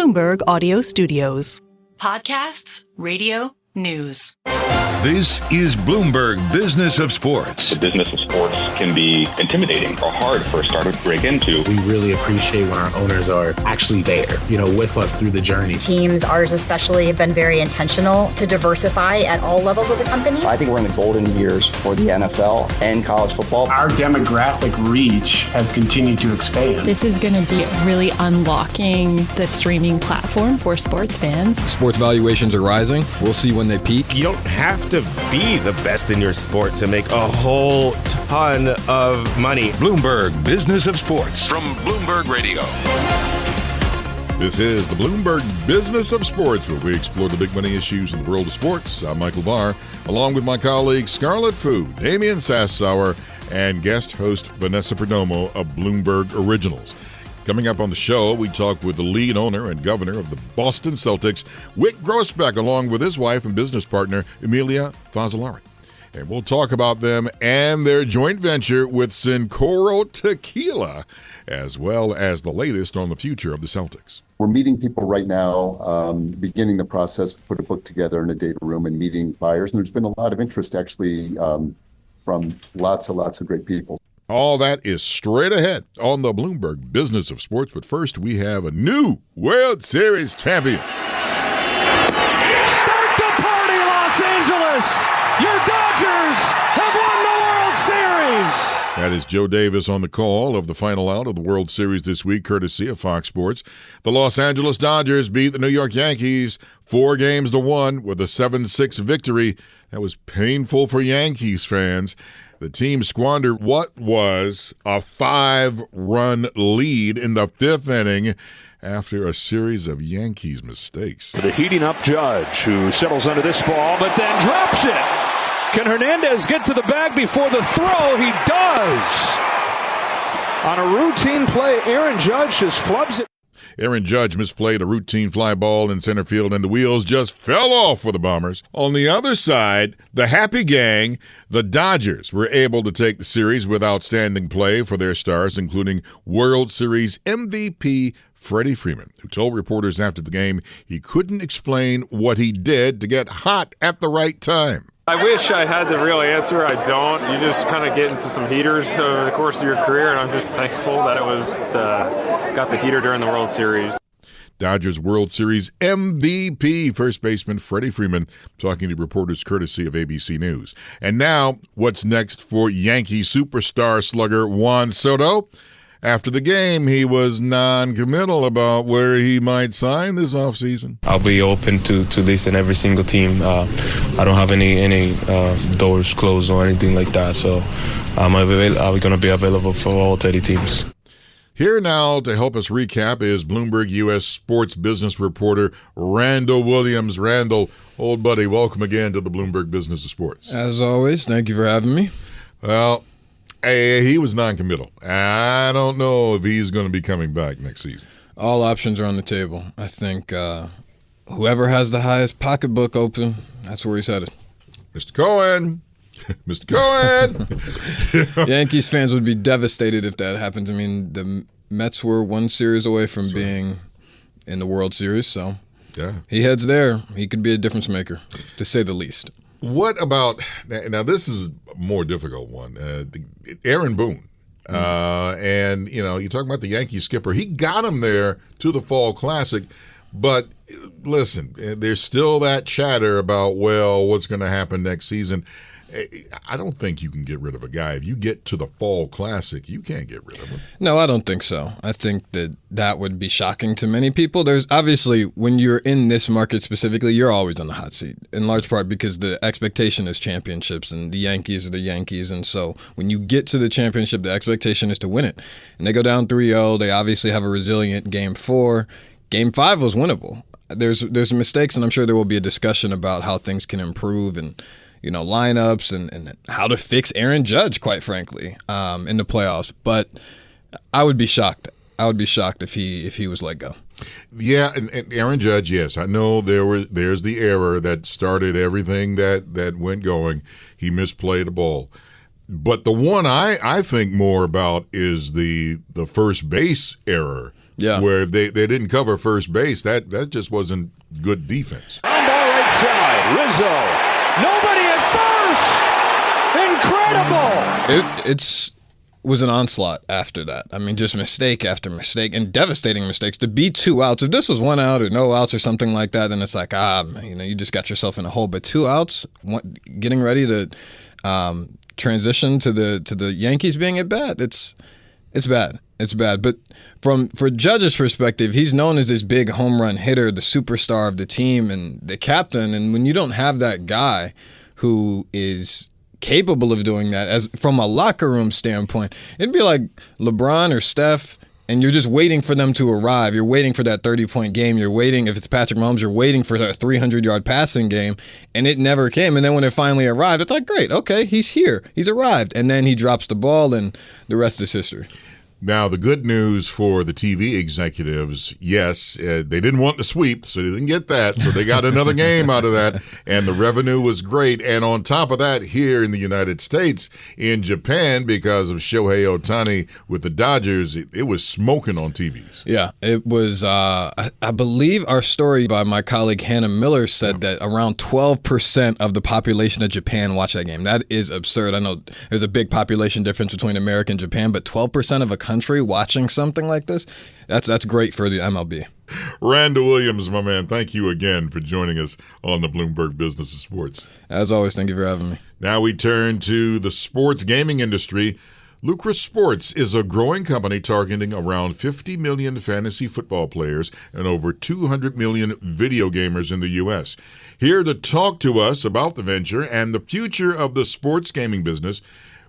Bloomberg Audio Studios. Podcasts, radio, news. This is Bloomberg Business of Sports. The business of sports can be intimidating or hard for a startup to break into. We really appreciate when our owners are actually there, with us through the journey. Teams, ours especially, have been very intentional to diversify at all levels of the company. I think we're in the golden years for the NFL and college football. Our demographic reach has continued to expand. This is going to be really unlocking the streaming platform for sports fans. Sports valuations are rising. We'll see when they peak. You don't have to be the best in your sport to make a whole ton of money. Bloomberg Business of Sports from Bloomberg Radio. This is the Bloomberg Business of Sports, where we explore the big money issues in the world of sports. I'm Michael Barr, along with my colleagues Scarlet Fu, Damian Sassower, and guest host Vanessa Perdomo of Bloomberg Originals. Coming up on the show, we talk with the lead owner and governor of the Boston Celtics, Grousbeck, along with his wife and business partner, Emilia Fazzalari. And we'll talk about them and their joint venture with Cincoro Tequila, as well as the latest on the future of the Celtics. We're meeting people right now, beginning the process, put a book together in a data room and meeting buyers. And there's been a lot of interest, actually, from lots of great people. All that is straight ahead on the Bloomberg Business of Sports. But first, we have a new World Series champion. Start the party, Los Angeles! Your Dodgers have won the World Series! That is Joe Davis on the call of the final out of the World Series this week, courtesy of Fox Sports. The Los Angeles Dodgers beat the New York Yankees 4-1 with a 7-6 victory. That was painful for Yankees fans. The team squandered what was a 5-run lead in the fifth inning after a series of Yankees mistakes. The heating up Judge, who settles under this ball, but then drops it. Can Hernandez get to the bag before the throw? He does. On a routine play, Aaron Judge just flubs it. Aaron Judge misplayed a routine fly ball in center field, and the wheels just fell off for the Bombers. On the other side, the happy gang, the Dodgers, were able to take the series with outstanding play for their stars, including World Series MVP Freddie Freeman, who told reporters after the game he couldn't explain what he did to get hot at the right time. I wish I had the real answer. I don't. You just kind of get into some heaters over the course of your career, and I'm just thankful that it was got the heater during the World Series. Dodgers World Series MVP first baseman Freddie Freeman talking to reporters courtesy of ABC News. And now, what's next for Yankee superstar slugger Juan Soto? After the game, he was non-committal about where he might sign this offseason. I'll be open to listen every single team. I don't have any doors closed or anything like that. So I'm going to be available for all 30 teams. Here now to help us recap is Bloomberg US sports business reporter Randall Williams. Randall, old buddy, welcome again to the Bloomberg Business of Sports. As always, thank you for having me. Well, he was non-committal. I don't know if he's going to be coming back next season. All options are on the table. I think whoever has the highest pocketbook open, that's where he's headed. Mr. Cohen. Mr. Cohen. Yankees fans would be devastated if that happens. I mean, the Mets were one series away from being in the World Series, so yeah, he heads there. He could be a difference maker, to say the least. What about now? This is a more difficult one. Aaron Boone, and you talk about the Yankee skipper. He got him there to the Fall Classic, but listen, there's still that chatter about what's going to happen next season. I don't think you can get rid of a guy. If you get to the Fall Classic, you can't get rid of him. No, I don't think so. I think that would be shocking to many people. There's obviously, when you're in this market specifically, you're always on the hot seat, in large part because the expectation is championships, and the Yankees are the Yankees. And so when you get to the championship, the expectation is to win it. And they go down 3-0. They obviously have a resilient Game 4. Game 5 was winnable. There's mistakes, and I'm sure there will be a discussion about how things can improve and lineups and how to fix Aaron Judge, quite frankly, in the playoffs. But I would be shocked. I would be shocked if he was let go. Yeah, and Aaron Judge, yes, I know there's the error that started everything that went going. He misplayed a ball. But the one I think more about is the first base error where they didn't cover first base. That just wasn't good defense. On ball right side, Rizzo. Nobody at first. Incredible. It was an onslaught after that. I mean, just mistake after mistake and devastating mistakes. To be 2 outs, if this was 1 out or no outs or something like that, then it's like, you just got yourself in a hole. But 2 outs, getting ready to transition to the Yankees being at bat, it's bad. It's bad. But for Judge's perspective, he's known as this big home run hitter, the superstar of the team and the captain. And when you don't have that guy who is capable of doing that, as from a locker room standpoint, it'd be like LeBron or Steph, and you're just waiting for them to arrive. You're waiting for that 30-point game. You're waiting, if it's Patrick Mahomes, you're waiting for that 300-yard passing game, and it never came. And then when it finally arrived, it's like, great, okay, he's here. He's arrived. And then he drops the ball, and the rest is history. Now, the good news for the TV executives, yes, they didn't want the sweep, so they didn't get that. So they got another game out of that, and the revenue was great. And on top of that, here in the United States, in Japan, because of Shohei Ohtani with the Dodgers, it was smoking on TVs. Yeah, it was, I believe our story by my colleague Hannah Miller said that around 12% of the population of Japan watched that game. That is absurd. I know there's a big population difference between America and Japan, but 12% of a country watching something like this, that's great for the MLB. Randall Williams, my man, thank you again for joining us on the Bloomberg Business of Sports. As always, thank you for having me. Now we turn to the sports gaming industry. Lucra Sports is a growing company targeting around 50 million fantasy football players and over 200 million video gamers in the U.S. Here to talk to us about the venture and the future of the sports gaming business,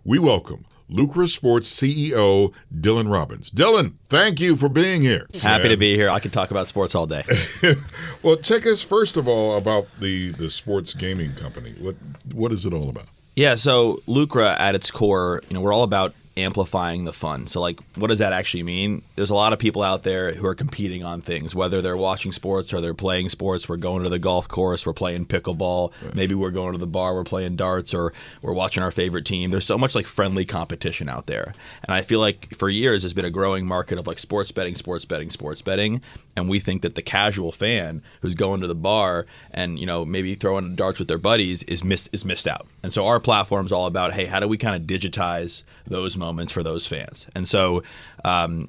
we welcome Lucra Sports CEO Dylan Robbins. Dylan, thank you for being here. Happy to be here. I could talk about sports all day. Well, tell us first of all about the sports gaming company. What is it all about? Yeah, so Lucra at its core, we're all about amplifying the fun. So what does that actually mean? There's a lot of people out there who are competing on things, whether they're watching sports or they're playing sports. We're going to the golf course, we're playing pickleball, maybe we're going to the bar, we're playing darts, or we're watching our favorite team. There's so much friendly competition out there. And I feel like for years there's been a growing market of sports betting. And we think that the casual fan who's going to the bar and, maybe throwing darts with their buddies is missed out. And so our platform's all about, hey, how do we kind of digitize those moments for those fans? And so,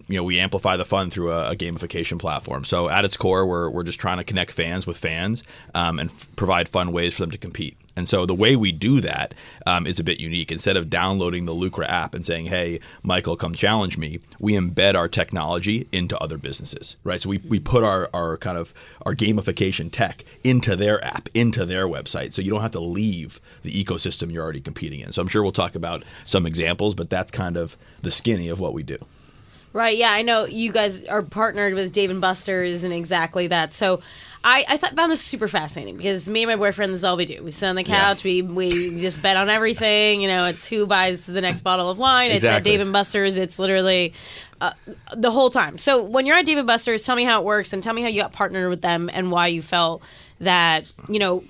we amplify the fun through a gamification platform. So at its core, we're just trying to connect fans with fans and provide fun ways for them to compete. And so the way we do that is a bit unique. Instead of downloading the Lucra app and saying, hey, Michael, come challenge me, we embed our technology into other businesses, right? So we put our gamification tech into their app, into their website. So you don't have to leave the ecosystem you're already competing in. So I'm sure we'll talk about some examples, but that's kind of the skinny of what we do. Right, yeah, I know you guys are partnered with Dave & Buster's and exactly that. So I found this super fascinating because me and my boyfriend, this is all we do. We sit on the couch, we just bet on everything. It's who buys the next bottle of wine. Exactly. It's at Dave & Buster's. It's literally the whole time. So when you're at Dave & Buster's, tell me how it works and tell me how you got partnered with them and why you felt that,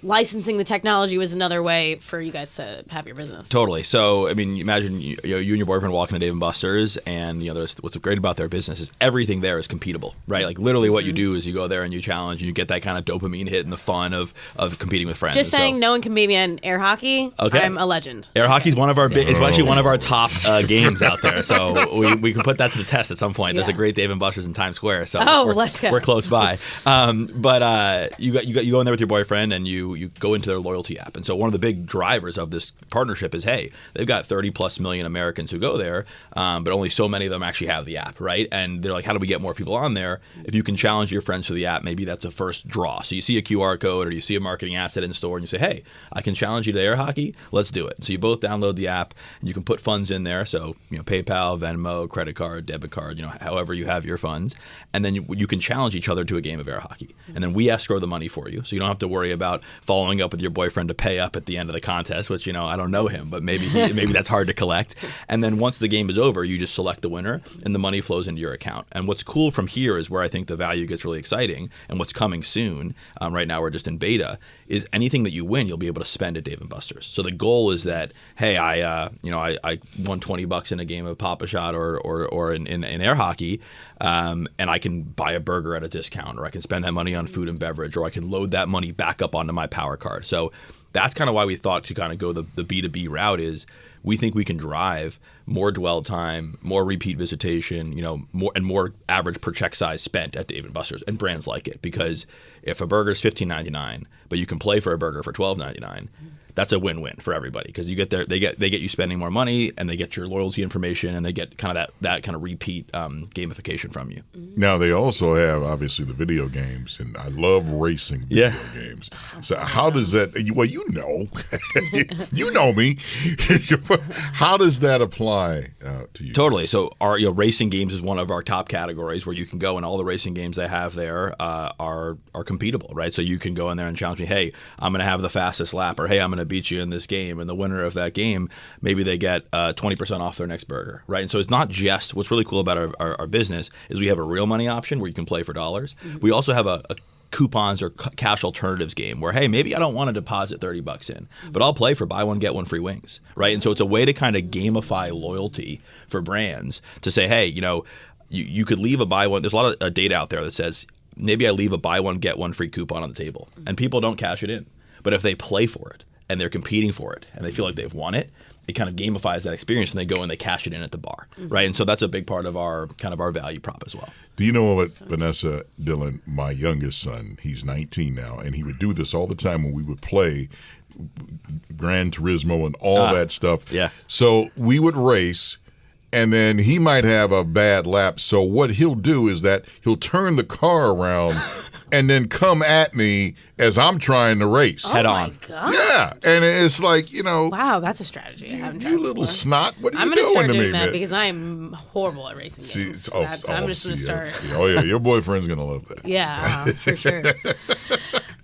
licensing the technology was another way for you guys to have your business. Totally. So, imagine you and your boyfriend walking to Dave & Buster's and, what's great about their business is everything there is competable, right? Literally what you do is you go there and you challenge and you get that kind of dopamine hit and the fun of competing with friends. Just saying no one can beat me on air hockey. Okay. I'm a legend. Air hockey's one of our it's actually one of our top games out there. So we can put that to the test at some point. There's a great Dave & Buster's in Times Square. So let's go. We're close by. But you go in there with your boyfriend and you go into their loyalty app. And so one of the big drivers of this partnership is, hey, they've got 30 plus million Americans who go there, but only so many of them actually have the app, right? And they're like, how do we get more people on there? If you can challenge your friends to the app, maybe that's a first draw. So you see a QR code or you see a marketing asset in store and you say, hey, I can challenge you to air hockey. Let's do it. So you both download the app and you can put funds in there. So, PayPal, Venmo, credit card, debit card, however you have your funds. And then you can challenge each other to a game of air hockey. And then we escrow the money for you. So you don't have to worry about following up with your boyfriend to pay up at the end of the contest, which, I don't know him, but maybe that's hard to collect. And then once the game is over, you just select the winner and the money flows into your account. And what's cool from here is where I think the value gets really exciting, and what's coming soon, right now we're just in beta, is anything that you win, you'll be able to spend at Dave & Buster's. So the goal is that, hey, I won $20 in a game of Pop-A-Shot or in air hockey, and I can buy a burger at a discount, or I can spend that money on food and beverage, or I can load that money back up onto my Power Card. So that's kind of why we thought to kind of go the B2B route. Is we think we can drive more dwell time, more repeat visitation, more average per check size spent at Dave & Buster's, and brands like it. Because if a burger is $15.99, but you can play for a burger for $12.99, that's a win-win for everybody, because you get there, they get you spending more money, and they get your loyalty information, and they get kind of that kind of repeat gamification from you. Now they also have obviously the video games, and I love racing video games. So how does that? Well, you know me. How does that apply to you? Totally. So our racing games is one of our top categories, where you can go, and all the racing games they have there are competable, right? So you can go in there and challenge me. Hey, I'm going to have the fastest lap, or hey, I'm going to beat you in this game, and the winner of that game, maybe they get 20% off their next burger, right? And so it's not just, what's really cool about our business is we have a real money option where you can play for dollars. We also have a coupons or cash alternatives game where, hey, maybe I don't want to deposit $30 in, but I'll play for buy one, get one free wings, right? And so it's a way to kind of gamify loyalty for brands to say, hey, you could leave a buy one. There's a lot of data out there that says maybe I leave a buy one, get one free coupon on the table, and people don't cash it in. But if they play for it, and they're competing for it, and they feel like they've won it, it kind of gamifies that experience, and they go and they cash it in at the bar, right? And so that's a big part of our value prop as well. Do you know what, Vanessa, Dylan, my youngest son, he's 19 now, and he would do this all the time when we would play Gran Turismo and all that stuff. Yeah. So we would race, and then he might have a bad lap. So what he'll do is that he'll turn the car around and then come at me as I'm trying to race. Head on. God. Yeah. And it's like, Wow, that's a strategy. I haven't tried you little before. snot. What are I'm you gonna doing start to doing me, that man? because I'm horrible at racing games. I'm just going to start. Oh, yeah. Your boyfriend's going to love that. Yeah, for sure.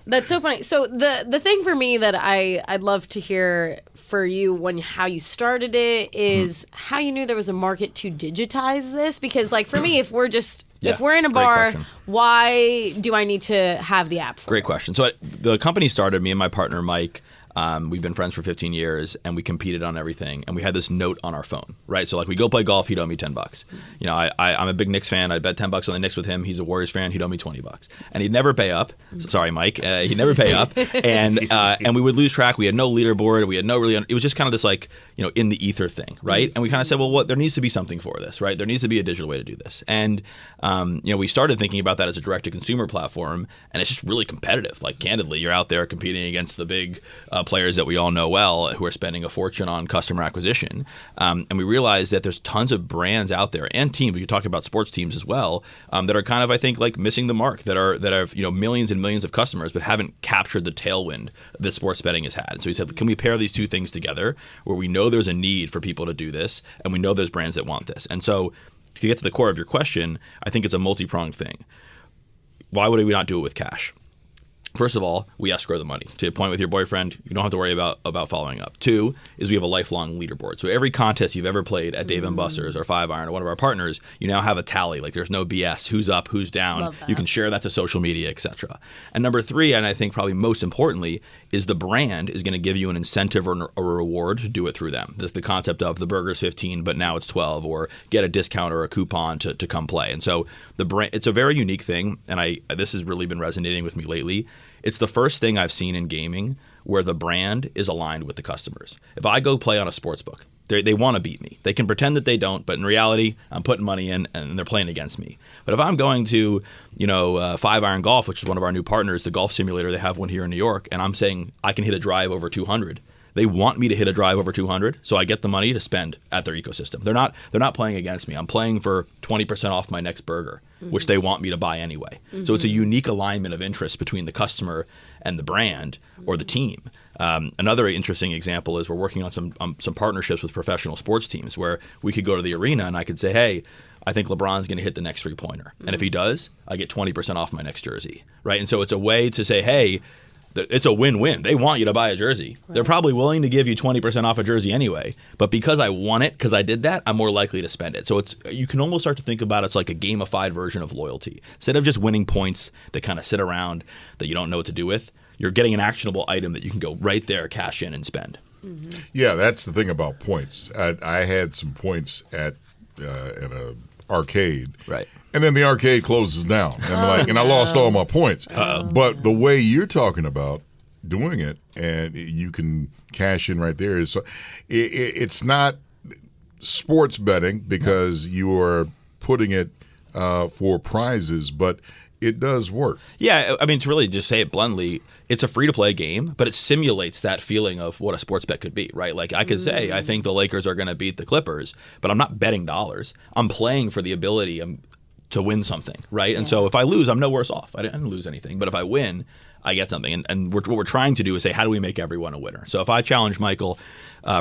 That's so funny. So the thing for me that I'd love to hear for you how you started it is how you knew there was a market to digitize this. Because like for me, if we're in a bar, why do I need to have the app for Great question. So the company started, me and my partner Mike. We've been friends for 15 years, and we competed on everything. And we had this note on our phone, right? So like we go play golf, he'd owe me $10. I'm a big Knicks fan. I'd bet $10 on the Knicks with him. He's a Warriors fan. He'd owe me $20, and he'd never pay up. Sorry, Mike. He'd never pay up, and we would lose track. We had no leaderboard. We had no really. It was just kind of this like in the ether thing, right? And we kind of said, well, there needs to be something for this, right? There needs to be a digital way to do this, and we started thinking about that as a direct-to-consumer platform, and it's just really competitive. Like candidly, you're out there competing against the big players that we all know well who are spending a fortune on customer acquisition. And we realized that there's tons of brands out there and teams, we could talk about sports teams as well, that are kind of, I think, like missing the mark, that have millions and millions of customers but haven't captured the tailwind that sports betting has had. And so we said, can we pair these two things together where we know there's a need for people to do this and we know there's brands that want this? And so to get to the core of your question, I think it's a multi-pronged thing. Why would we not do it with cash? First of all, we escrow the money. To a point with your boyfriend, you don't have to worry about following up. Two is we have a lifelong leaderboard. So every contest you've ever played at Dave & Buster's or 5-Iron or one of our partners, you now have a tally. Like there's no BS. Who's up, who's down. You can share that to social media, etc. And number three, and I think probably most importantly, is the brand is going to give you an incentive or a reward to do it through them. This is the concept of the burger's 15, but now it's 12, or get a discount or a coupon to come play. And so the brand, it's a very unique thing, and this has really been resonating with me lately. It's the first thing I've seen in gaming where the brand is aligned with the customers. If I go play on a sports book, they want to beat me. They can pretend that they don't, but in reality, I'm putting money in and they're playing against me. But if I'm going to, 5-Iron Golf, which is one of our new partners, the golf simulator, they have one here in New York, and I'm saying I can hit a drive over 200. They want me to hit a drive over 200, so I get the money to spend at their ecosystem. They're not playing against me. I'm playing for 20% off my next burger, which they want me to buy anyway. So it's a unique alignment of interest between the customer and the brand or the team. Another interesting example is we're working on some partnerships with professional sports teams where we could go to the arena and I could say, hey, I think LeBron's going to hit the next three-pointer. And if he does, I get 20% off my next jersey, right? And so it's a way to say, hey, it's a win-win. They want you to buy a jersey. Right. They're probably willing to give you 20% off a jersey anyway. But because I want it, because I did that, I'm more likely to spend it. So you can almost start to think about it's like a gamified version of loyalty. Instead of just winning points that kind of sit around that you don't know what to do with, you're getting an actionable item that you can go right there, cash in, and spend. Mm-hmm. Yeah, that's the thing about points. I had some points at an arcade. Right. And then the arcade closes down. And I lost all my points. But the way you're talking about doing it, and you can cash in right there, it's not sports betting because you are putting it for prizes, but it does work. Yeah, I mean, to really just say it bluntly, it's a free-to-play game, but it simulates that feeling of what a sports bet could be, right? Like I could say, I think the Lakers are going to beat the Clippers, but I'm not betting dollars. I'm playing for the ability to win something, right? And so if I lose, I'm no worse off. I didn't lose anything. But if I win, I get something. And what we're trying to do is say, how do we make everyone a winner? So if I challenge Michael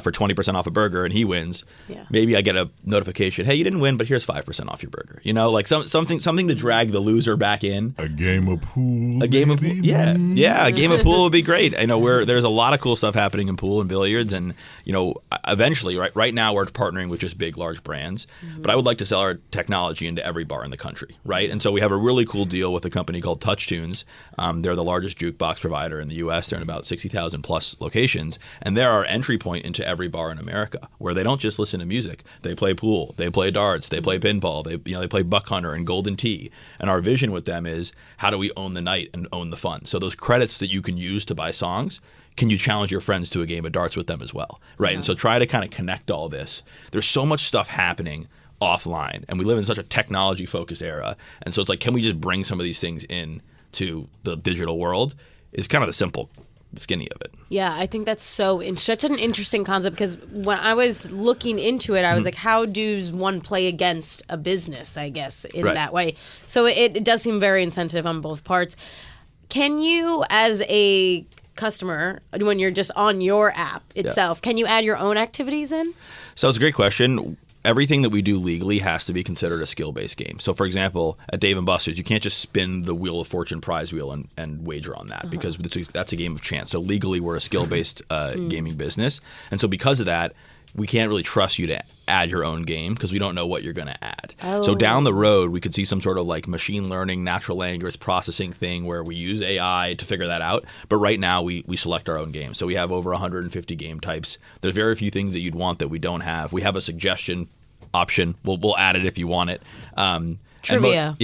for 20% off a burger and he wins, maybe I get a notification, hey, you didn't win, but here's 5% off your burger. You know, like something to drag the loser back in. A game of pool. A game of pool. Yeah, a game of pool would be great. I know there's a lot of cool stuff happening in pool and billiards, and eventually, right now we're partnering with just big, large brands. But I would like to sell our technology into every bar in the country, right? And so we have a really cool deal with a company called TouchTunes. They're the largest jukebox provider in the U.S. They're in about 60,000 plus locations, and they're our entry point into every bar in America, where they don't just listen to music. They play pool, they play darts, they play pinball, they play buck hunter and golden tee. And our vision with them is, how do we own the night and own the fun? So those credits that you can use to buy songs, can you challenge your friends to a game of darts with them as well, right? And so try to kind of connect all this. There's so much stuff happening offline, and we live in such a technology-focused era. And so it's like, can we just bring some of these things in to the digital world? Is kind of the skinny of it. Yeah, I think that's such an interesting concept, because when I was looking into it, I was like, how does one play against a business, I guess, in that way? So it does seem very incentive on both parts. Can you, as a customer, when you're just on your app itself, can you add your own activities in? So it's a great question. Everything that we do legally has to be considered a skill-based game. So, for example, at Dave & Buster's, you can't just spin the Wheel of Fortune prize wheel and wager on that, because that's a game of chance. So legally, we're a skill-based gaming business. And so because of that, we can't really trust you to add your own game, because we don't know what you're going to add. So down the road, we could see some sort of like machine learning, natural language processing thing where we use AI to figure that out. But right now, we select our own game. So we have over 150 game types. There's very few things that you'd want that we don't have. We have a suggestion option. We'll add it if you want it. Trivia.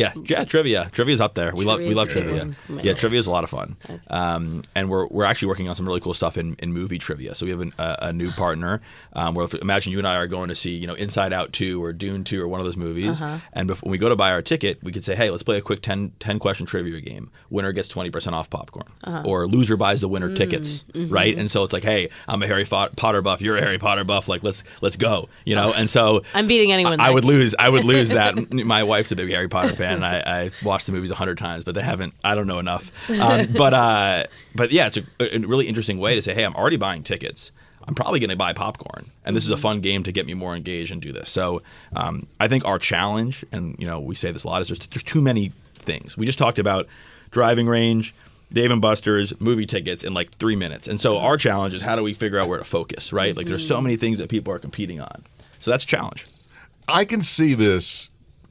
Trivia. Trivia's up there. We love trivia. Yeah, trivia is a lot of fun. And we're actually working on some really cool stuff in movie trivia. So we have a new partner. Where imagine you and I are going to see Inside Out 2 or Dune 2 or one of those movies. And when we go to buy our ticket, we could say, hey, let's play a quick 10 question trivia game. Winner gets 20% off popcorn. Or loser buys the winner tickets. Right? And so it's like, hey, I'm a Harry Potter buff. You're a Harry Potter buff. Like let's go. And so I'm beating anyone. I would lose that. My wife's a big Harry Potter fan, and I watched the movies 100 times, but I don't know enough. But yeah, it's a really interesting way to say, hey, I'm already buying tickets. I'm probably going to buy popcorn, and this is a fun game to get me more engaged and do this. So I think our challenge, and we say this a lot, is there's too many things. We just talked about driving range, Dave & Buster's, movie tickets in like 3 minutes. And so our challenge is, how do we figure out where to focus, right? Like there's so many things that people are competing on. So that's a challenge. I can see this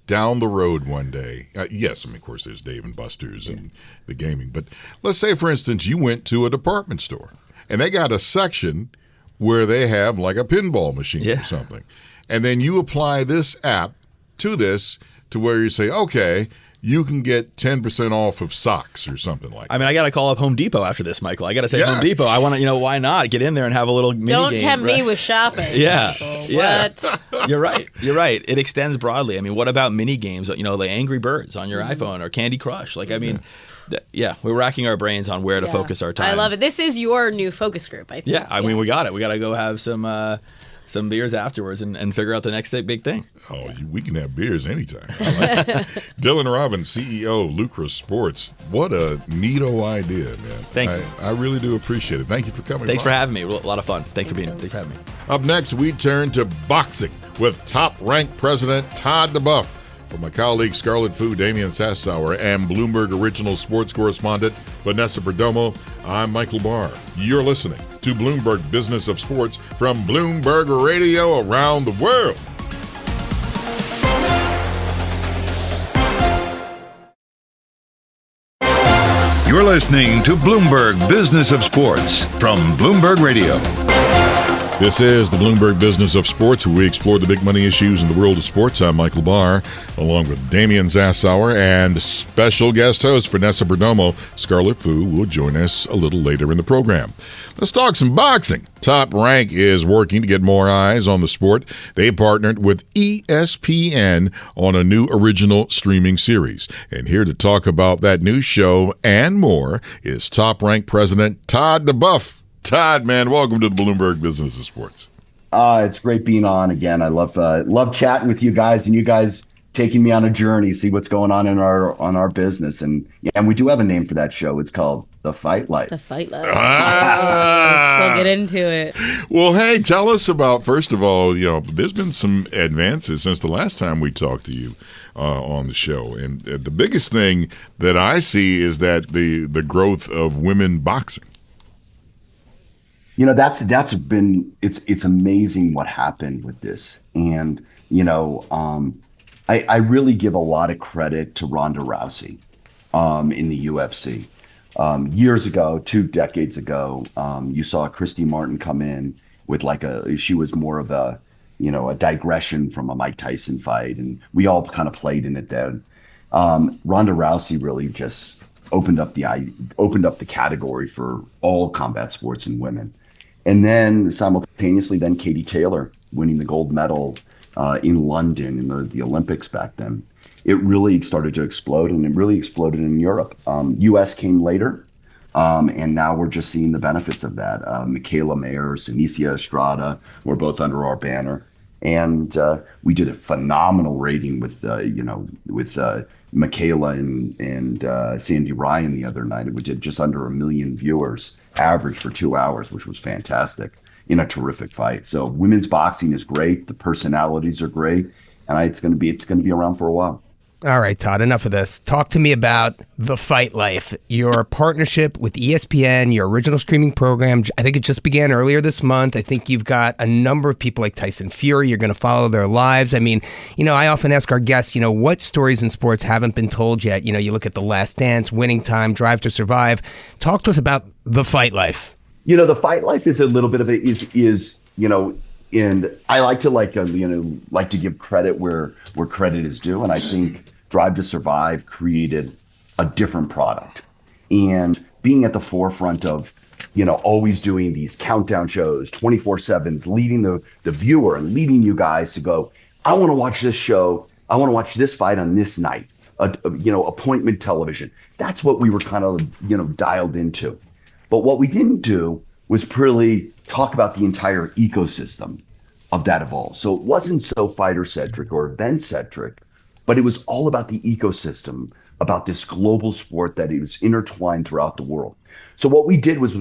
down the road one day. Yes, of course, there's Dave & Buster's and the gaming. But let's say, for instance, you went to a department store and they got a section where they have like a pinball machine or something. And then you apply this app to this to where you say, okay, you can get 10% off of socks or something like that. I mean, I got to call up Home Depot after this, Michael. I got to say, Home Depot, I want to, why not get in there and have a little mini game. Don't tempt me with shopping. Yeah. What? You're right. It extends broadly. I mean, what about mini games, the Angry Birds on your iPhone or Candy Crush? Like, I mean, we're racking our brains on where to focus our time. I love it. This is your new focus group, I think. Yeah, I mean, we got it. We got to go have some beers afterwards and figure out the next big thing. Oh, we can have beers anytime. Dylan Robbins, CEO, Lucra Sports. What a neato idea, man. Thanks. I really do appreciate it. Thank you for coming. Thanks for having me. A lot of fun. Thanks for having me. Up next, we turn to boxing with top-ranked president Todd duBoef. For my colleague Scarlet Fu, Damian Sassower, and Bloomberg Originals sports correspondent Vanessa Perdomo, I'm Michael Barr. You're listening to Bloomberg Business of Sports from Bloomberg Radio around the world. You're listening to Bloomberg Business of Sports from Bloomberg Radio. This is the Bloomberg Business of Sports, where we explore the big money issues in the world of sports. I'm Michael Barr, along with Damian Sassower and special guest host Vanessa Perdomo. Scarlet Fu will join us a little later in the program. Let's talk some boxing. Top Rank is working to get more eyes on the sport. They partnered with ESPN on a new original streaming series. And here to talk about that new show and more is Top Rank President Todd duBoef. Todd, man, welcome to the Bloomberg Business of Sports. It's great being on again. I love chatting with you guys, and you guys taking me on a journey, see what's going on in our business. And we do have a name for that show. It's called The Fight Life. The Fight Life. We'll get into it. Well, hey, tell us about, first of all, there's been some advances since the last time we talked to you on the show. And the biggest thing that I see is that the growth of women boxing. That's been, it's amazing what happened with this. And, I really give a lot of credit to Ronda Rousey in the UFC. Years ago, 2 decades ago, you saw Christy Martin come in with she was more of a digression from a Mike Tyson fight. And we all kind of played in it then. Ronda Rousey really just opened up the category for all combat sports and women. And then simultaneously, Katie Taylor winning the gold medal in London in the Olympics back then. It really started to explode, and it really exploded in Europe. U.S. came later, and now we're just seeing the benefits of that. Michaela Mayers, Emilia Estrada were both under our banner. And we did a phenomenal rating with Michaela and Sandy Ryan the other night. We did just under 1 million viewers average for 2 hours, which was fantastic in a terrific fight. So women's boxing is great. The personalities are great, and it's going to be around for a while. All right, Todd, enough of this. Talk to me about The Fight Life, your partnership with ESPN, your original streaming program. I think it just began earlier this month. I think you've got a number of people like Tyson Fury. You're going to follow their lives. I mean, I often ask our guests, what stories in sports haven't been told yet? You look at The Last Dance, Winning Time, Drive to Survive. Talk to us about The Fight Life. The Fight Life is a little bit of it and I like to give credit where credit is due. And I think Drive to Survive created a different product, and being at the forefront of, always doing these countdown shows, 24/7s, leading the viewer and leading you guys to go, I want to watch this show. I want to watch this fight on this night, appointment television. That's what we were kind of, dialed into. But what we didn't do was really talk about the entire ecosystem of that evolve. So it wasn't so fighter-centric or event-centric, but it was all about the ecosystem, about this global sport that is intertwined throughout the world. So what we did was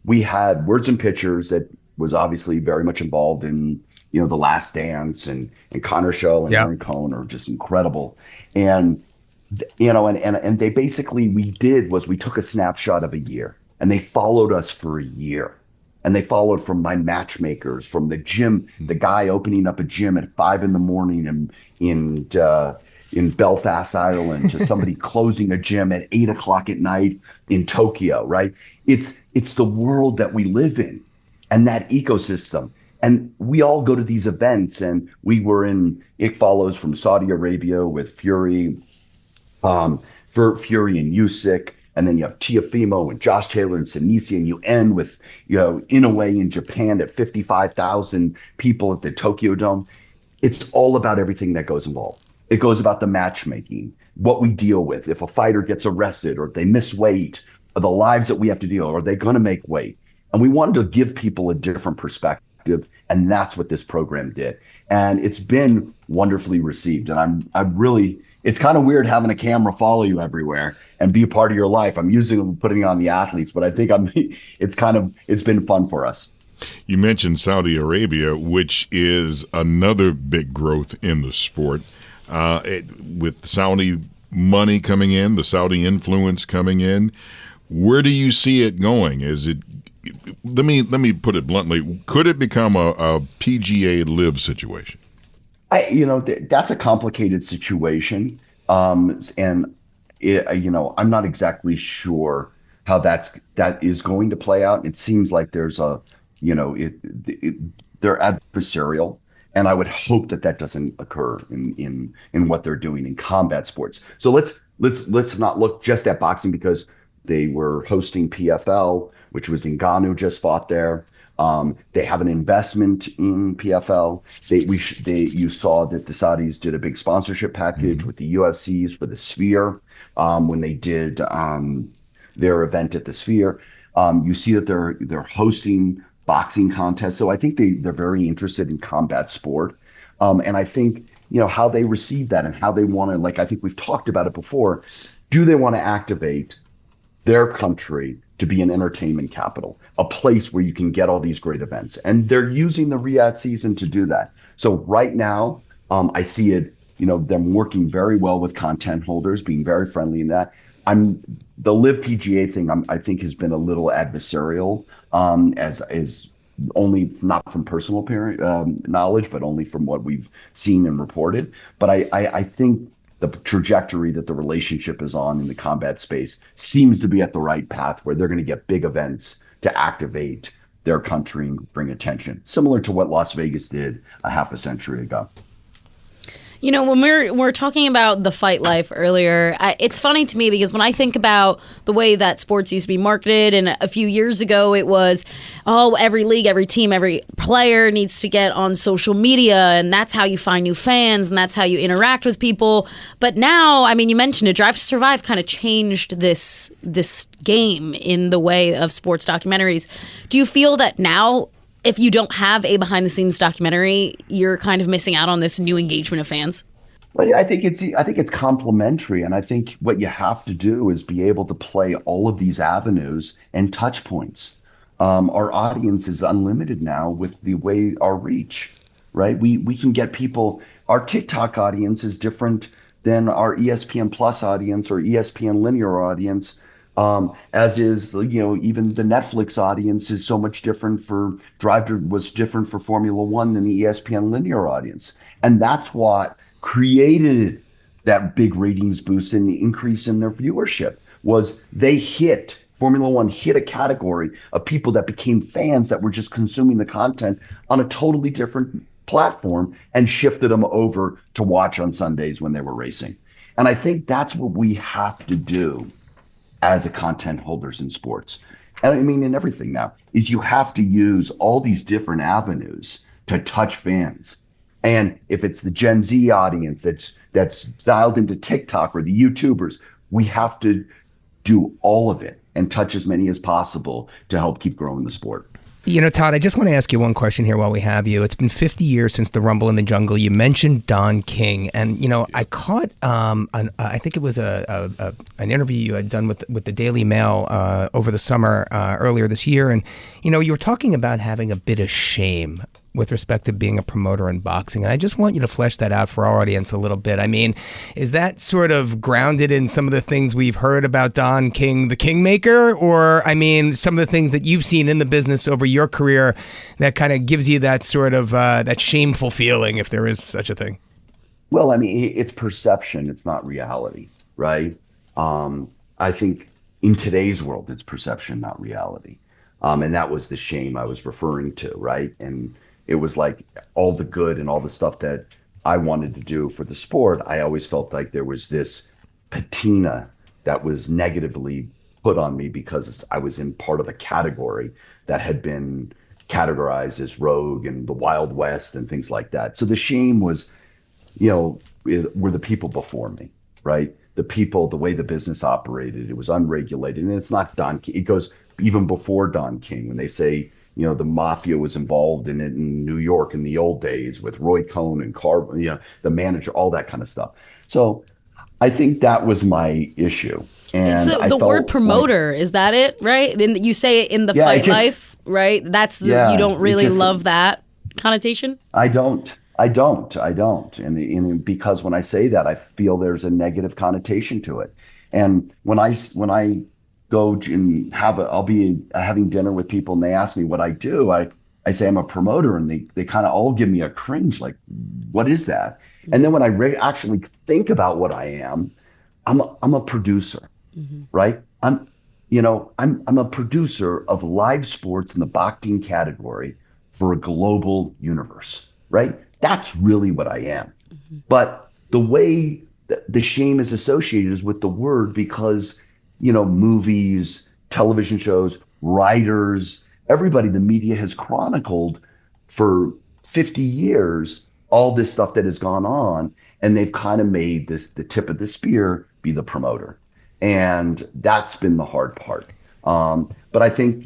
we had Words and Pictures that was obviously very much involved in, The Last Dance, and Connor Show and Aaron Cohn are just incredible. And, and they basically, we took a snapshot of a year, and they followed us for a year. And they followed from my matchmakers, from the gym, the guy opening up a gym at 5 a.m. in Belfast, Ireland, to somebody closing a gym at 8 o'clock at night in Tokyo, right? It's the world that we live in, and that ecosystem. And we all go to these events, and we were in, it follows from Saudi Arabia with Fury, Fury and Usyk. And then you have Teofimo and Josh Taylor and Sinisi, and you end with, Inoue in Japan at 55,000 people at the Tokyo Dome. It's all about everything that goes involved. It goes about the matchmaking, what we deal with. If a fighter gets arrested, or if they miss weight, or the lives that we have to deal with, are they going to make weight? And we wanted to give people a different perspective, and that's what this program did. And it's been wonderfully received. And I'm really, it's kind of weird having a camera follow you everywhere and be a part of your life. I'm usually putting it on the athletes, but I think it's been fun for us. You mentioned Saudi Arabia, which is another big growth in the sport. with Saudi money coming in, the Saudi influence coming in. Where do you see it going? Is it? Let me put it bluntly. Could it become a PGA Live situation? That's a complicated situation, and I'm not exactly sure how that is going to play out. It seems like there's they're adversarial, and I would hope that doesn't occur in what they're doing in combat sports. So let's not look just at boxing, because they were hosting PFL, which was Ngannou just fought there. They have an investment in PFL. You saw that the Saudis did a big sponsorship package with the UFCs for the Sphere when they did their event at the Sphere. You see that they're hosting boxing contests. So I think they're very interested in combat sport. And I think, how they receive that and how they want to, like, I think we've talked about it before. Do they want to activate their country to be an entertainment capital, a place where you can get all these great events? And they're using the Riyadh season to do that. So right now, I see it, them working very well with content holders, being very friendly in that. The Live PGA thing, I think, has been a little adversarial, as only not from personal knowledge, but only from what we've seen and reported. But I think the trajectory that the relationship is on in the combat space seems to be at the right path, where they're going to get big events to activate their country and bring attention, similar to what Las Vegas did a half a century ago. When we're talking about the fight life earlier, it's funny to me because when I think about the way that sports used to be marketed, and a few years ago it was, every league, every team, every player needs to get on social media, and that's how you find new fans, and that's how you interact with people. But now, you mentioned it, Drive to Survive kind of changed this game in the way of sports documentaries. Do you feel that now, if you don't have a behind-the-scenes documentary, you're kind of missing out on this new engagement of fans? Well, I think it's complementary, and I think what you have to do is be able to play all of these avenues and touch points. Our audience is unlimited now with the way our reach, right? We can get people. Our TikTok audience is different than our ESPN Plus audience or ESPN linear audience. As is, even the Netflix audience is so much different was different for Formula One than the ESPN linear audience. And that's what created that big ratings boost and the increase in their viewership. Was Formula One hit a category of people that became fans that were just consuming the content on a totally different platform and shifted them over to watch on Sundays when they were racing. And I think that's what we have to do as a content holders in sports. And in everything now, is you have to use all these different avenues to touch fans. And if it's the Gen Z audience that's dialed into TikTok or the YouTubers, we have to do all of it and touch as many as possible to help keep growing the sport. Todd, I just want to ask you one question here while we have you. It's been 50 years since the Rumble in the Jungle. You mentioned Don King, and I caught I think it was an interview you had done with the Daily Mail over the summer earlier this year, and you were talking about having a bit of shame with respect to being a promoter in boxing. And I just want you to flesh that out for our audience a little bit. Is that sort of grounded in some of the things we've heard about Don King, the Kingmaker? Or, some of the things that you've seen in the business over your career that kind of gives you that sort of, that shameful feeling, if there is such a thing? Well, it's perception. It's not reality, right? I think in today's world, it's perception, not reality. And that was the shame I was referring to, right? And it was like all the good and all the stuff that I wanted to do for the sport. I always felt like there was this patina that was negatively put on me because I was in part of a category that had been categorized as rogue and the Wild West and things like that. So the shame was, were the people before me, right? The people, the way the business operated, it was unregulated. And it's not Don King. It goes even before Don King when they say, the mafia was involved in it in New York in the old days with Roy Cohn and the manager, all that kind of stuff. So I think that was my issue. And it's the word promoter, is that it, right? Then you say it in the fight life, right? That's you don't really love that connotation? I don't. I don't. And because when I say that, I feel there's a negative connotation to it. And when I go and I'll be having dinner with people and they ask me what I do, I say I'm a promoter, and they kind of all give me a cringe, like, what is that? And then when I actually think about what I am, I'm a producer, right? I'm a producer of live sports in the boxing category for a global universe, right? That's really what I am. But the way the shame is associated is with the word, because, movies, television shows, writers, everybody, the media has chronicled for 50 years all this stuff that has gone on, and they've kind of made the tip of the spear be the promoter. And that's been the hard part. But I think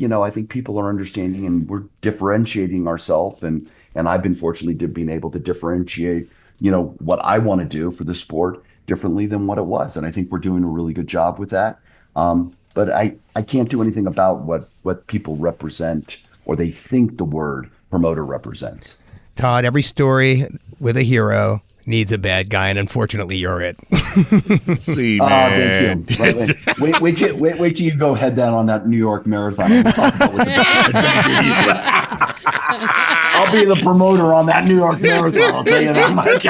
people are understanding, and we're differentiating ourselves. And I've been fortunately being able to differentiate, what I want to do for the sport differently than what it was. And I think we're doing a really good job with that. But I can't do anything about what people represent or they think the word promoter represents. Todd, every story with a hero needs a bad guy, and unfortunately, you're it. See, man. Thank you. Wait till you go head down on that New York Marathon. I'll be the promoter on that New York Marathon. I'll tell you that much.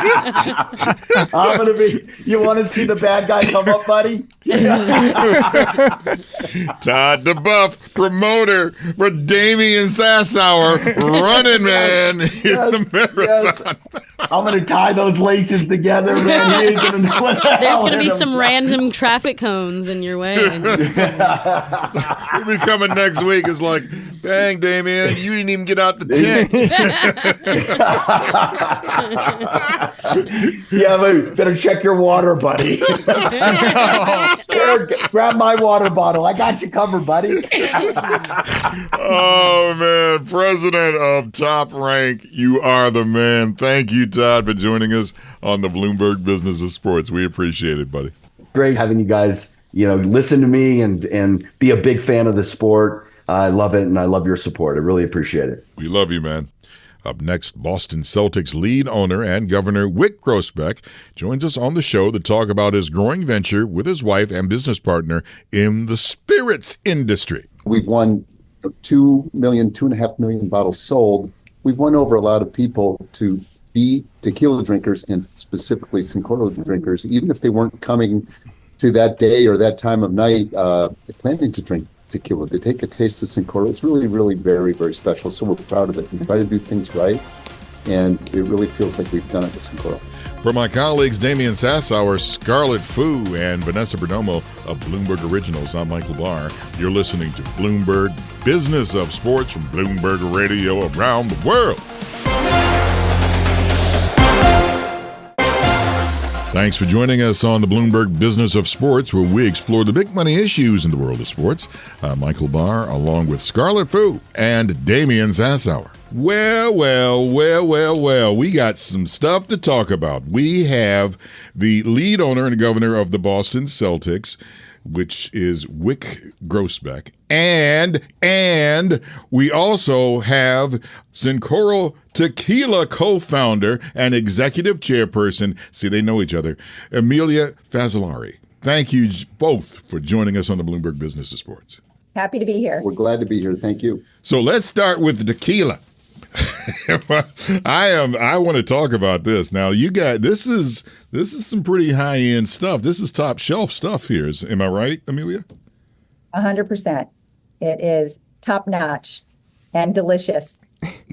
I'm going to be. You want to see the bad guy come up, buddy? Todd duBoef, promoter for Damian Sassower, running man in the marathon. Yes. I'm going to tie those laces together, man. He ain't gonna know what the There's hell going to be hit him. some random traffic cones in your way. He'll be coming next week. It's like, dang, Damian, you didn't even get out the tent. Yeah, but better check your water, buddy. Here, grab my water bottle. I got you covered, buddy. Oh, man. President of Top Rank, you are the man. Thank you, Todd, for joining us on the Bloomberg Business of Sports. We appreciate it, buddy. Great having you guys, listen to me and be a big fan of the sport. I love it, and I love your support. I really appreciate it. We love you, man. Up next, Boston Celtics lead owner and governor Wyc Grousbeck joins us on the show to talk about his growing venture with his wife and business partner in the spirits industry. We've won 2.5 million bottles sold. We've won over a lot of people to be tequila drinkers, and specifically Cincoro drinkers, even if they weren't coming to that day or that time of night planning to drink tequila. They take a taste of Cincoro. It's really, really very, very special. So we're proud of it. We try to do things right, and it really feels like we've done it with Cincoro. For my colleagues Damian Sassower, Scarlet Fu, and Vanessa Perdomo of Bloomberg Originals, I'm Michael Barr. You're listening to Bloomberg Business of Sports from Bloomberg Radio around the world. Thanks for joining us on the Bloomberg Business of Sports, where we explore the big money issues in the world of sports. I'm Michael Barr, along with Scarlet Fu and Damian Sassower. Well, we got some stuff to talk about. We have the lead owner and governor of the Boston Celtics, which is Wyc Grousbeck. And we also have Cincoro Tequila co-founder and executive chairperson, see, they know each other, Emilia Fazzalari. Thank you both for joining us on the Bloomberg Business of Sports. Happy to be here. We're glad to be here. Thank you. So let's start with the tequila. I want to talk about this. Now, you got this is some pretty high-end stuff. This is top shelf stuff here. Am I right, Emilia? 100%. It is top notch and delicious.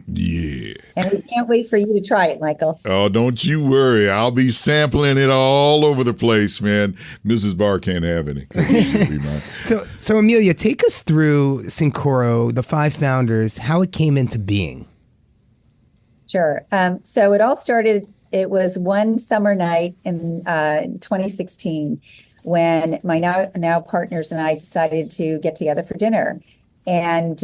Yeah. And we can't wait for you to try it, Michael. Oh, don't you worry. I'll be sampling it all over the place, man. Mrs. Barr can't have any. So Emilia, take us through Cincoro, the 5 founders, how it came into being. Sure. So it all started, it was one summer night in 2016 when my now partners and I decided to get together for dinner. And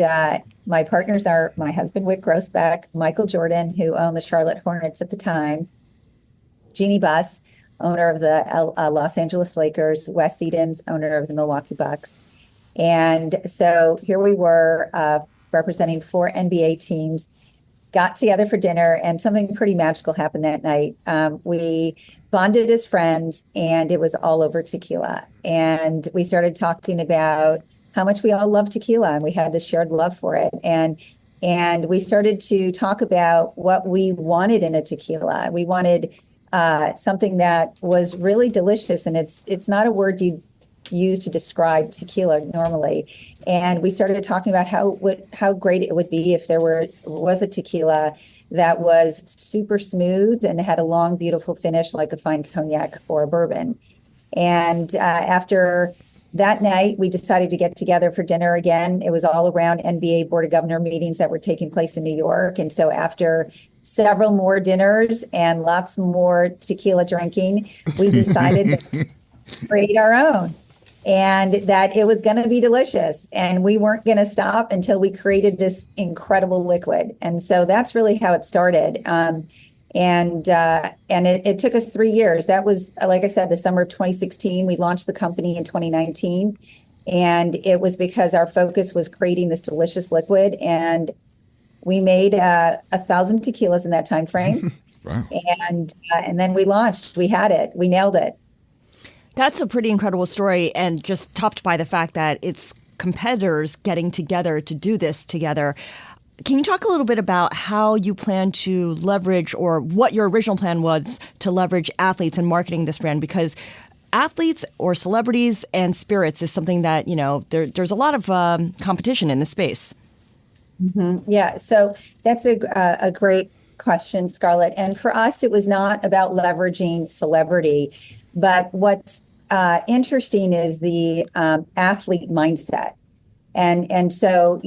my partners are my husband, Wyc Grousbeck, Michael Jordan, who owned the Charlotte Hornets at the time, Jeannie Buss, owner of the Los Angeles Lakers, Wes Edens, owner of the Milwaukee Bucks. And so here we were representing 4 NBA teams. got together for dinner, and something pretty magical happened that night. We bonded as friends, and it was all over tequila. And we started talking about how much we all love tequila, and we had this shared love for it. And we started to talk about what we wanted in a tequila. We wanted something that was really delicious, and it's not a word you use to describe tequila normally. And we started talking about how great it would be if there was a tequila that was super smooth and had a long, beautiful finish like a fine cognac or a bourbon. And after that night, we decided to get together for dinner again. It was all around NBA Board of Governor meetings that were taking place in New York. And so after several more dinners and lots more tequila drinking, we decided to create our own, and that it was going to be delicious. And we weren't going to stop until we created this incredible liquid. And so that's really how it started. And it took us 3 years. That was, like I said, the summer of 2016. We launched the company in 2019. And it was because our focus was creating this delicious liquid. And we made 1,000 tequilas in that time frame. Wow. And then we launched. We had it. We nailed it. That's a pretty incredible story, and just topped by the fact that it's competitors getting together to do this together. Can you talk a little bit about how you plan to leverage, or what your original plan was to leverage athletes and marketing this brand? Because athletes or celebrities and spirits is something that, there's a lot of competition in the space. Mm-hmm. Yeah, so that's a great question, Scarlett. And for us, it was not about leveraging celebrity, but what's interesting is the athlete mindset. And so,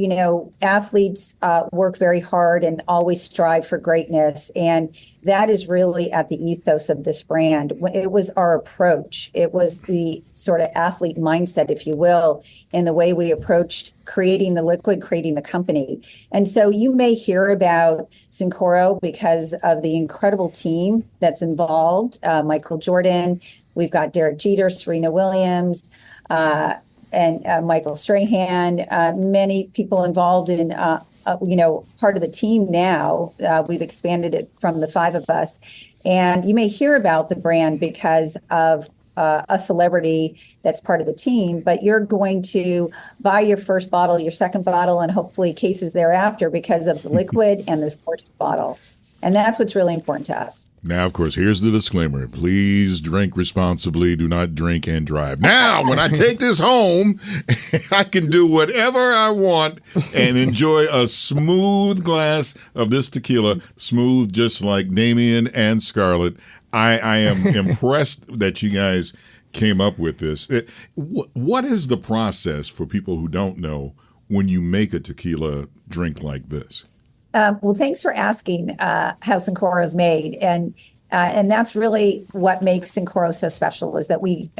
athletes work very hard and always strive for greatness. And that is really at the ethos of this brand. It was our approach. It was the sort of athlete mindset, if you will, in the way we approached creating the liquid, creating the company. And so you may hear about Cincoro because of the incredible team that's involved. Michael Jordan, we've got Derek Jeter, Serena Williams, and Michael Strahan, many people involved in, part of the team now. We've expanded it from the 5 of us. And you may hear about the brand because of a celebrity that's part of the team, but you're going to buy your first bottle, your second bottle, and hopefully cases thereafter because of the liquid and this gorgeous bottle. And that's what's really important to us. Now, of course, here's the disclaimer. Please drink responsibly. Do not drink and drive. Now, when I take this home, I can do whatever I want and enjoy a smooth glass of this tequila, smooth just like Damian and Scarlett. I am impressed that you guys came up with this. What is the process for people who don't know when you make a tequila drink like this? Well, thanks for asking how Cincoro is made. And that's really what makes Cincoro so special, is that we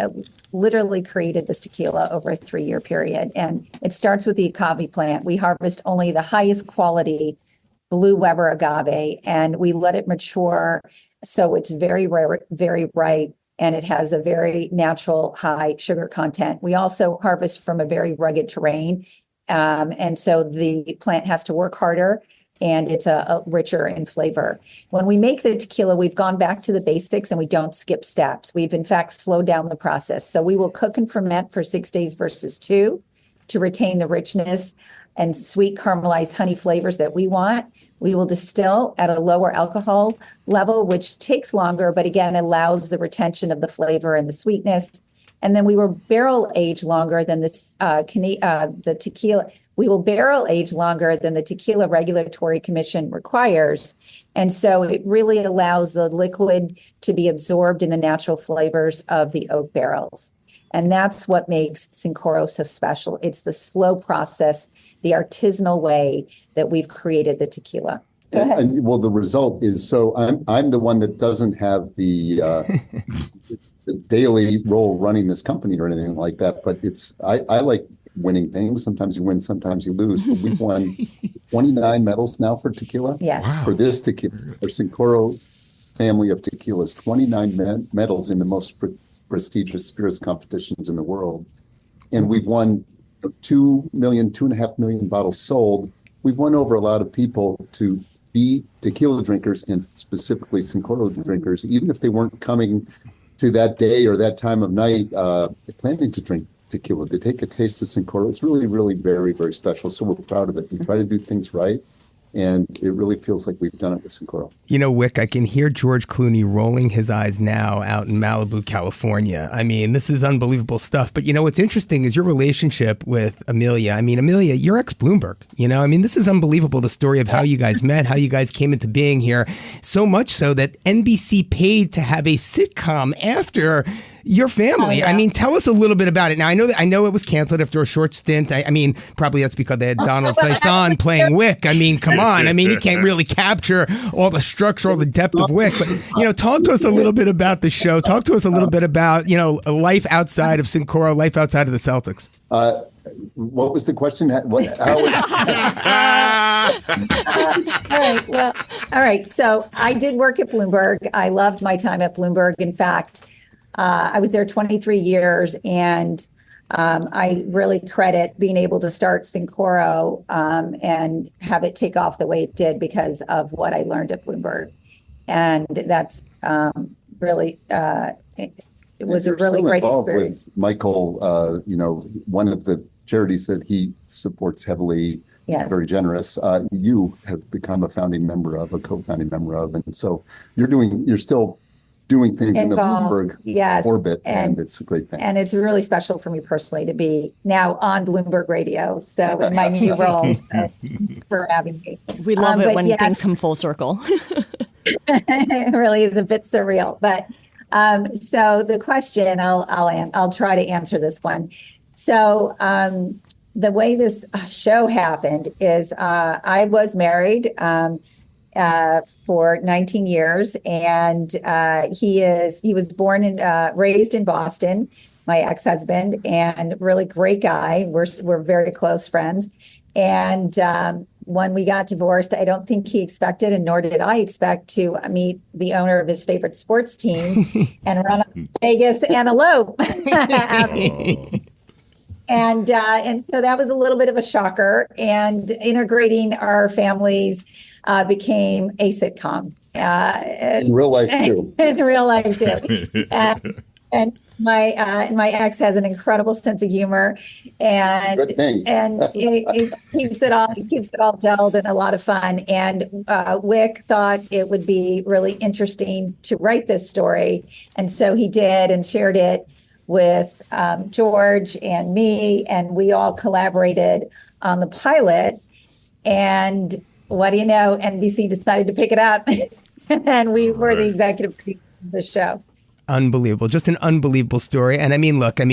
literally created this tequila over a 3-year period. And it starts with the agave plant. We harvest only the highest quality Blue Weber agave, and we let it mature so it's very rare, very ripe, and it has a very natural high sugar content. We also harvest from a very rugged terrain, and so the plant has to work harder, and it's a richer in flavor. When we make the tequila, we've gone back to the basics and we don't skip steps. We've in fact slowed down the process. So we will cook and ferment for 6 days versus 2 to retain the richness and sweet caramelized honey flavors that we want. We will distill at a lower alcohol level, which takes longer, but again, allows the retention of the flavor and the sweetness. And then we will barrel age longer than the tequila. We will barrel age longer than the Tequila Regulatory Commission requires. And so it really allows the liquid to be absorbed in the natural flavors of the oak barrels. And that's what makes Cincoro so special. It's the slow process, the artisanal way that we've created the tequila. And well, the result is, so I'm the one that doesn't have the daily role running this company or anything like that. But I like winning things. Sometimes you win, sometimes you lose. But we've won 29 medals now for tequila. Yes. Wow. For this tequila, our Cincoro family of tequilas, 29 medals in the most prestigious spirits competitions in the world. And we've won 2.5 million bottles sold. We've won over a lot of people to be tequila drinkers and specifically Cincoro drinkers, even if they weren't coming to that day or that time of night planning to drink tequila. They take a taste of Cincoro. It's really, really very, very special. So we're proud of it. We try to do things right. And it really feels like we've done it with Cincoro. You know, Wick, I can hear George Clooney rolling his eyes now out in Malibu, California. I mean, this is unbelievable stuff. But, you know, what's interesting is your relationship with Emilia. I mean, Emilia, you're ex-Bloomberg. You know, I mean, this is unbelievable, the story of how you guys met, how you guys came into being here. So much so that NBC paid to have a sitcom after your family. I mean, tell us a little bit about it. Now, I know it was canceled after a short stint. I mean, probably that's because they had Donald Faison playing Wick. I mean, come on. I mean, he can't really capture all the structure, all the depth of Wick. But, you know, talk to us a little bit about the show. Talk to us a little bit about, you know, life outside of Cincoro, life outside of the Celtics. What was the question? All right. So I did work at Bloomberg. I loved my time at Bloomberg. In fact, I was there 23 years, and I really credit being able to start Cincoro and have it take off the way it did because of what I learned at Bloomberg. And that's really, it was a really great experience. With Michael, you know, one of the charities that he supports heavily, very generous, you have become a co-founding member of, and so you're still doing things in the Bloomberg orbit, and it's a great thing. And it's really special for me personally to be now on Bloomberg Radio, so in my new role, for having me. We love it when things come full circle. It really is a bit surreal, but so the question, I'll try to answer this one. So the way this show happened is I was married for 19 years, and he was born and raised in Boston, my ex-husband, and really great guy. We're very close friends. And when we got divorced, I don't think he expected, and nor did I expect, to meet the owner of his favorite sports team and run up to Vegas and elope. And so that was a little bit of a shocker, and integrating our families became a sitcom. In real life too. In real life too. And my ex has an incredible sense of humor, and good thing. And it keeps it all gelled and a lot of fun. And Wick thought it would be really interesting to write this story, and so he did and shared it with George and me, and we all collaborated on the pilot. And what do you know? NBC decided to pick it up, and we were the executive producer of the show. Unbelievable. Just an unbelievable story. And I mean, look, I'm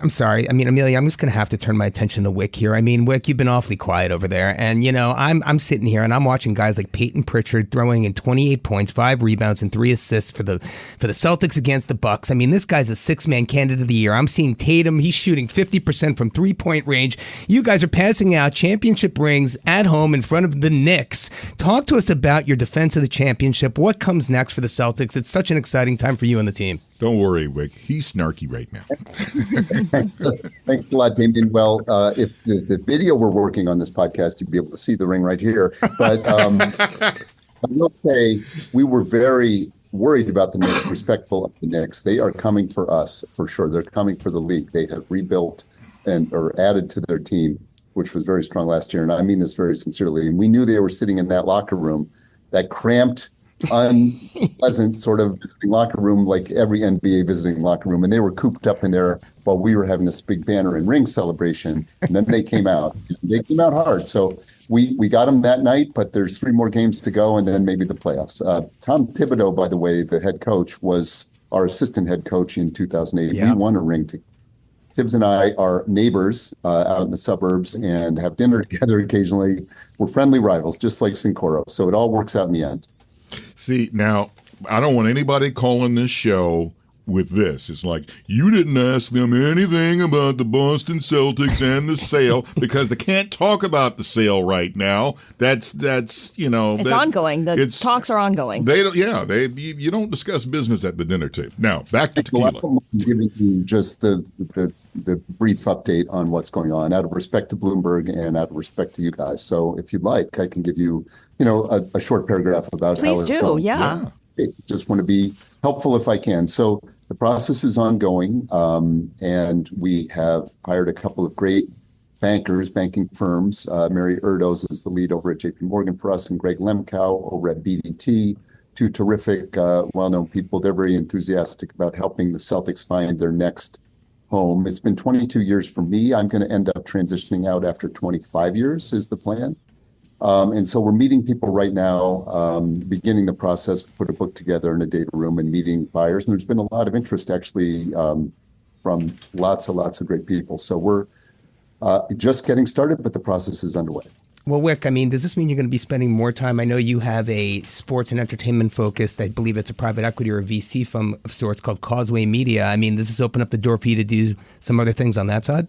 sorry. I mean, Emilia, I'm just going to have to turn my attention to Wick here. I mean, Wick, you've been awfully quiet over there. And, you know, I'm sitting here and I'm watching guys like Peyton Pritchard throwing in 28 points, 5 rebounds, and 3 assists for the Celtics against the Bucks. I mean, this guy's a 6-man candidate of the year. I'm seeing Tatum. He's shooting 50% from 3-point range. You guys are passing out championship rings at home in front of the Knicks. Talk to us about your defense of the championship. What comes next for the Celtics? It's such an exciting time for you and the team. Don't worry, Wick. He's snarky right now. Thanks a lot, Damian. Well, if the video we're working on this podcast, you'd be able to see the ring right here. But I will say we were very worried about the Knicks, respectful of the Knicks. They are coming for us, for sure. They're coming for the league. They have rebuilt or added to their team, which was very strong last year. And I mean this very sincerely. And we knew they were sitting in that locker room, that cramped, unpleasant sort of visiting locker room, like every NBA visiting locker room, and they were cooped up in there while we were having this big banner and ring celebration. And then they came out. They came out hard. So we got them that night, but there's 3 more games to go, and then maybe the playoffs. Tom Thibodeau, by the way, the head coach, was our assistant head coach in 2008. Yeah. We won a ring together. Tibbs and I are neighbors out in the suburbs and have dinner together occasionally. We're friendly rivals, just like Cincoro. So it all works out in the end. See, now, I don't want anybody calling this show with this. It's like, you didn't ask them anything about the Boston Celtics and the sale, because they can't talk about the sale right now. That's you know. It's ongoing. The talks are ongoing. You don't discuss business at the dinner table. Now, back to tequila. I'm giving you just the the brief update on what's going on out of respect to Bloomberg and out of respect to you guys. So if you'd like, I can give you, a short paragraph about how it's going. Yeah. Just want to be helpful if I can. So the process is ongoing, and we have hired a couple of great banking firms. Mary Erdos is the lead over at JP Morgan for us, and Greg Lemkow over at BDT. Two terrific, well-known people. They're very enthusiastic about helping the Celtics find their next home. It's been 22 years for me. I'm going to end up transitioning out after 25 years is the plan. And so we're meeting people right now, beginning the process, put a book together in a data room and meeting buyers. And there's been a lot of interest actually from lots of great people. So we're just getting started, but the process is underway. Well, Wick, does this mean you're going to be spending more time? I know you have a sports and entertainment focused, I believe it's a private equity or a VC fund of sorts called Causeway Media. Does this open up the door for you to do some other things on that side?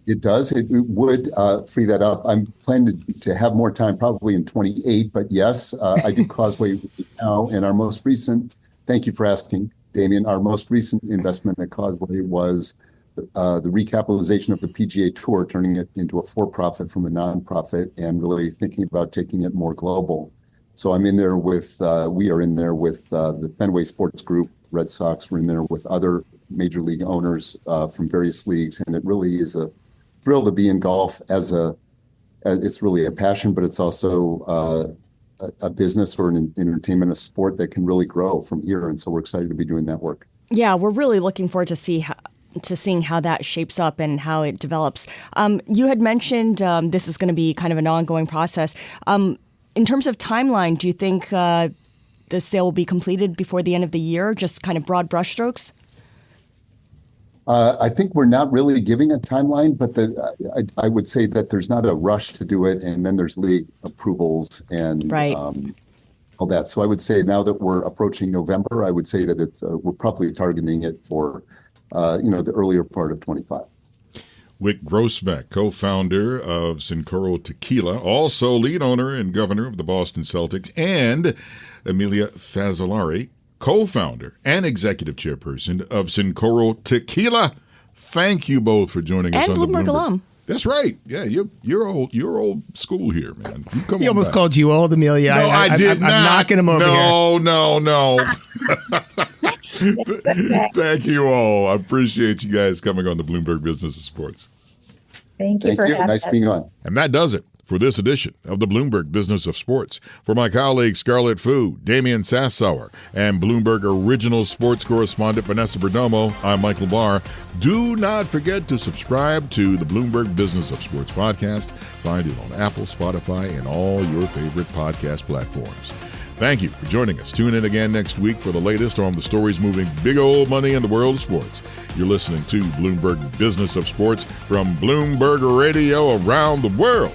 It does. It would free that up. I'm planning to have more time probably in 28, but yes, I do Causeway now. And our most recent, thank you for asking, Damian, our most recent investment at Causeway was the recapitalization of the PGA Tour, turning it into a for-profit from a non-profit and really thinking about taking it more global. So I'm in there with, we are in there with the Fenway Sports Group, Red Sox. We're in there with other major league owners from various leagues. And it really is a thrill to be in golf it's really a passion, but it's also a business or an entertainment, a sport that can really grow from here. And so we're excited to be doing that work. Yeah, we're really looking forward to seeing how that shapes up and how it develops. You had mentioned this is going to be kind of an ongoing process. In terms of timeline, do you think the sale will be completed before the end of the year? Just kind of broad brushstrokes? I think we're not really giving a timeline, but I would say that there's not a rush to do it, and then there's league approvals and all that. So I would say now that we're approaching November, I would say that we're probably targeting it for the earlier part of 25. Wick Grousbeck, co-founder of Cincoro Tequila, also lead owner and governor of the Boston Celtics, and Emilia Fazzalari, co-founder and executive chairperson of Cincoro Tequila. Thank you both for joining us on the Bloomberg alum. That's right. Yeah, you're old school here, man. He almost called you old, Emilia. No, I did not. I'm knocking him over here. No. Thank you all. I appreciate you guys coming on the Bloomberg Business of Sports. Thank you for having us. Nice being on. And that does it for this edition of the Bloomberg Business of Sports. For my colleagues Scarlet Fu, Damian Sassower, and Bloomberg Originals sports correspondent Vanessa Perdomo, I'm Michael Barr. Do not forget to subscribe to the Bloomberg Business of Sports podcast. Find it on Apple, Spotify, and all your favorite podcast platforms. Thank you for joining us. Tune in again next week for the latest on the stories moving big old money in the world of sports. You're listening to Bloomberg Business of Sports from Bloomberg Radio around the world.